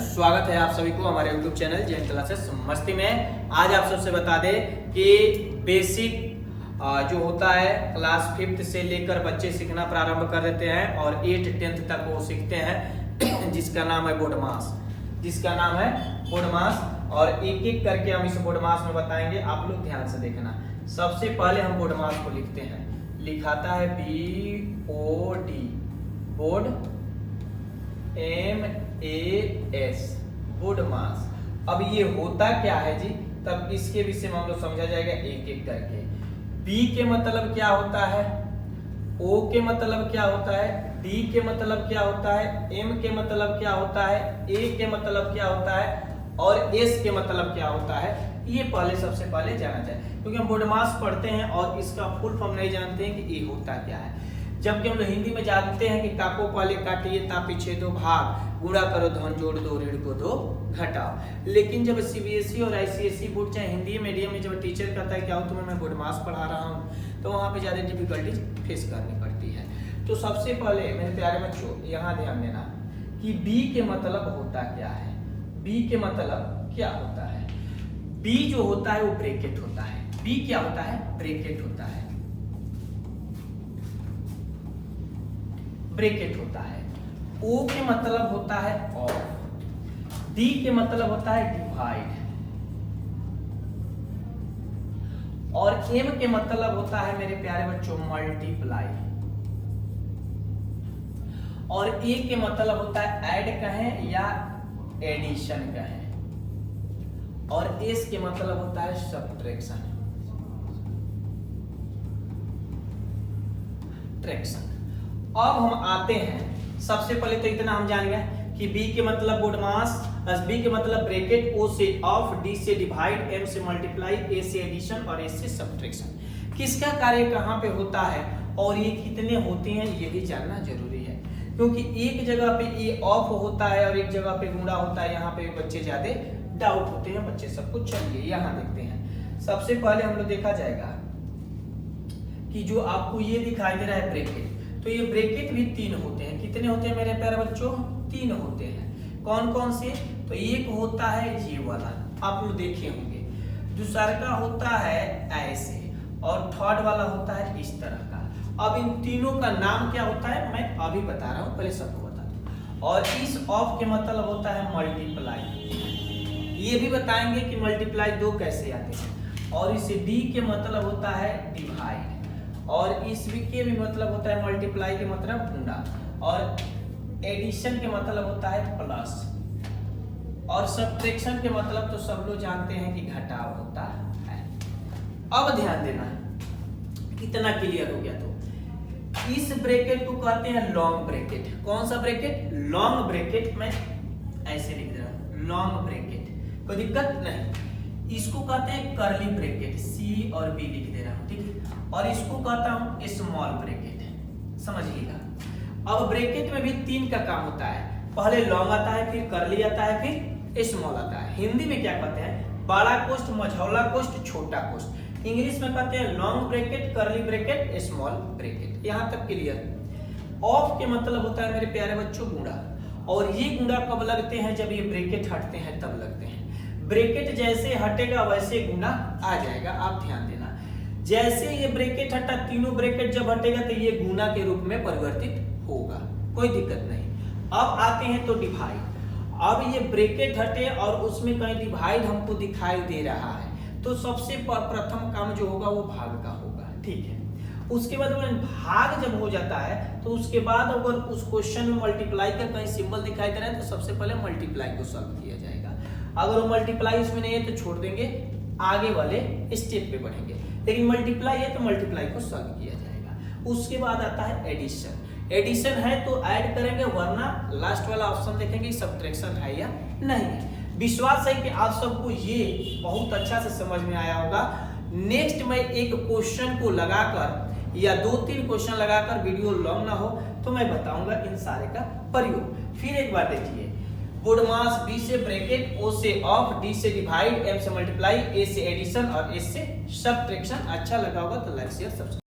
स्वागत है आप सभी को हमारे YouTube चैनल जैन क्लासेस मस्ती में। आज आप सबसे बता दें कि बेसिक जो होता है क्लास 5th से लेकर बच्चे सीखना प्रारंभ कर देते हैं और 8th 10th तक वो सीखते हैं जिसका नाम है बोडमास। और एक एक करके हम इस बोडमास में बताएंगे, आप लोग ध्यान से देखना। सबसे पहले हम बोडमास को लिखते हैं, लिखाता है BOD बोड MAS बोडमास। अब ये होता क्या है जी, तब इसके विषय में हम लोग समझा जाएगा एक एक करके। B के मतलब क्या होता है, O के मतलब क्या होता है, D के मतलब क्या होता है, M के मतलब क्या होता है, A के मतलब क्या होता है और S के मतलब क्या होता है। ये पहले सबसे पहले जाना चाहिए, क्योंकि हम बोडमास पढ़ते हैं और इसका फुल फॉर्म नहीं जानते हैं कि ये होता क्या है। जबकि हम लोग हिंदी में जानते हैं कि काको पहले काटिए ता पीछे दो भाग, गुणा करो धन जोड़ दो ऋण को दो घटाओ। लेकिन जब CBSE और ICSE बोर्ड चाहे हिंदी मीडियम में जब टीचर कहता है कि आओ तुम्हें मैं बोडमास पढ़ा रहा हूँ, तो वहाँ पे ज़्यादा डिफिकल्टीज फेस करनी पड़ती है। तो सबसे पहले मेरे प्यारे बच्चों यहाँ ध्यान देना कि B के मतलब होता क्या है। B के मतलब क्या होता है, B जो होता है वो ब्रैकेट होता है। B क्या होता है, ब्रैकेट होता है, ब्रैकेट होता है। O के मतलब होता है ऑफ, D के मतलब होता है डिवाइड और M के मतलब होता है मेरे प्यारे बच्चों मल्टीप्लाई और A के मतलब होता है ऐड कहें या एडिशन कहें और S के मतलब होता है सब्ट्रैक्शन। अब हम आते हैं, सबसे पहले तो इतना हम जान गए कि B के मतलब बोडमास, B के मतलब ब्रैकेट, O से ऑफ, D से डिवाइड, M से मल्टीप्लाई, A से एडिशन और S से सब्ट्रैक्शन। किसका कार्य कहाँ पे होता है और ये कितने होते हैं ये भी जानना जरूरी है, क्योंकि एक जगह पे ये ऑफ होता है और एक जगह पे गुणा होता है। यहाँ पे बच्चे ज्यादा डाउट होते हैं बच्चे सब कुछ। चलिए यहाँ देखते हैं। सबसे पहले हम लोग देखा जाएगा कि जो आपको ये दिखाई दे रहा है ब्रैकेट, तो ये ब्रैकेट भी 3 होते हैं। कितने होते हैं मेरे प्यारे बच्चों, 3 होते हैं। कौन कौन से, तो एक होता है ये वाला, आप लोग देखे होंगे। दूसरा का होता है ऐसे और थर्ड वाला होता है इस तरह का। अब इन तीनों का नाम क्या होता है मैं अभी बता रहा हूँ, पहले सबको बता दूं। और इस ऑफ के मतलब होता है मल्टीप्लाई, ये भी बताएंगे कि मल्टीप्लाई 2 कैसे आते हैं। और इस D के मतलब होता है डिवाइड और इस के भी मतलब होता है मल्टीप्लाई के मतलब गुणा और एडिशन के मतलब होता है प्लस और सब्ट्रैक्शन के मतलब तो सब लोग जानते हैं कि घटाव होता है। अब ध्यान देना, इतना क्लियर हो गया तो इस ब्रैकेट को कहते हैं लॉन्ग ब्रैकेट। कौन सा ब्रैकेट, लॉन्ग ब्रैकेट। मैं ऐसे लिख रहा हूं लॉन्ग ब्रैकेट, कोई दिक्कत नहीं। इसको कहते हैं कर्ली ब्रैकेट, C और B लिख दे रहा हूं, ठीक है। और इसको कहता हूं स्मॉल ब्रैकेट, समझिएगा। अब ब्रैकेट में भी 3 का काम होता है, पहले लॉन्ग आता है, फिर कर्ली आता है, फिर स्मॉल आता है। हिंदी में क्या कहते हैं, बड़ा कोष्ठ, मझौला कोष्ठ, छोटा कोष्ठ। इंग्लिश में कहते हैं long bracket, curly bracket, small bracket. यहां तक क्लियर। ऑफ के मतलब होता है मेरे प्यारे बच्चों गुणा, और ये गुणा कब लगते हैं, जब ये ब्रैकेट हटते हैं तब लगते हैं। ब्रैकेट जैसे हटेगा वैसे गुणा आ जाएगा, आप ध्यान देना। जैसे ये ब्रैकेट हटा, तीनों ब्रैकेट जब हटेगा तो ये गुणा के रूप में परिवर्तित होगा, कोई दिक्कत नहीं। अब आते हैं तो डिवाइड। अब ये ब्रैकेट हटे और उसमें कहीं डिवाइड हमको दिखाई दे रहा है, तो सबसे प्रथम काम जो होगा वो भाग का होगा, ठीक है। उसके बाद भाग जब हो जाता है तो उसके बाद अगर उस क्वेश्चन में मल्टीप्लाई का कहीं सिंबल दिखाई दे रहा है तो सबसे पहले मल्टीप्लाई को सॉल्व किया जाएगा। अगर वो मल्टीप्लाई इसमें नहीं है तो छोड़ देंगे, आगे वाले स्टेप पे बढ़ेंगे। लेकिन मल्टीप्लाई है तो मल्टीप्लाई को सॉल्व किया जाएगा। उसके बाद आता है एडिशन। एडिशन है तो ऐड करेंगे, वरना लास्ट वाला ऑप्शन देखेंगे सब्ट्रैक्शन है या नहीं है। विश्वास है कि आप सबको ये बहुत अच्छा से समझ में आया होगा। नेक्स्ट मैं एक क्वेश्चन को लगाकर या 2-3 क्वेश्चन लगाकर, वीडियो लॉन्ग ना हो तो मैं बताऊंगा इन सारे का प्रयोग। फिर एक बार देखिए, बोडमास B से ब्रैकेट, O से ऑफ, D से डिवाइड, M से मल्टीप्लाई, A से एडिशन और S से सब्ट्रैक्शन। अच्छा लगा होगा तो लाइक शेयर सब्सक्राइब।